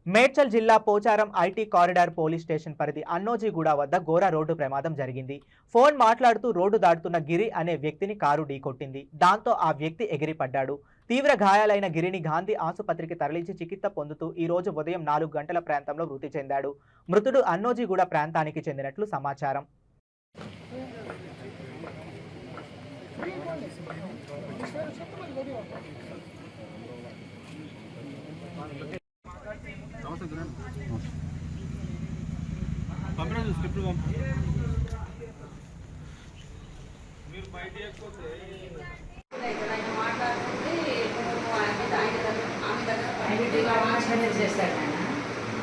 మేడ్చల్ జిల్లా Pocharam IT corridor police station పరిధి అన్నోజీగూడ వద్ద ఘోర రోడ్డు ప్రమాదం జరిగింది. ఫోన్ మాట్లాడుతూ రోడ్డు దాటుతున్న గిరి అనే వ్యక్తిని కారు ఢీకొట్టింది. దాంతో ఆ వ్యక్తి ఎగిరిపడ్డాడు. తీవ్ర గాయాలైన గిరిని గాంధీ ఆసుపత్రికి తరలించి చికిత్స పొందుతూ ఈ రోజు ఉదయం 4 గంటల ప్రాంతంలో మృతి చెందాడు. మృతుడు అన్నోజీగూడ ప్రాంతానికి చెందినట్లు సమాచారం.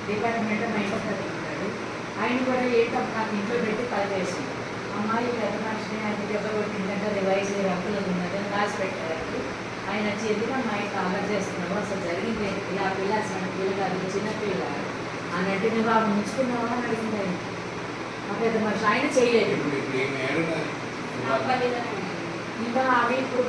డిపార్ట్మెంట్ మైంటాడు ఆయన కూడా ఏంటో నాకు ఇంట్లో పెట్టి కాల్ చేసి అమ్మాయి పెద్దనాశని ఆయన దెబ్బ కొట్టిందంటే రివైజ్ రక్కులు ఉన్నదని రాసి పెట్టారు. ఆయన వచ్చి ఎందుకు మా ఇంట్లో ఆర్డర్ చేస్తున్నావు, అసలు జరిగింది ఏంటి, ఆ పిల్ల అసలు పిల్ల కాదు చిన్నపిల్ల అన్నట్టు నువ్వు ఆ ముంచుకున్నావా అని అడిగింది. ఆయన ఆ పెద్ద మనిషి ఆయన చేయలేదు. ఇంకా అవి ఇప్పుడు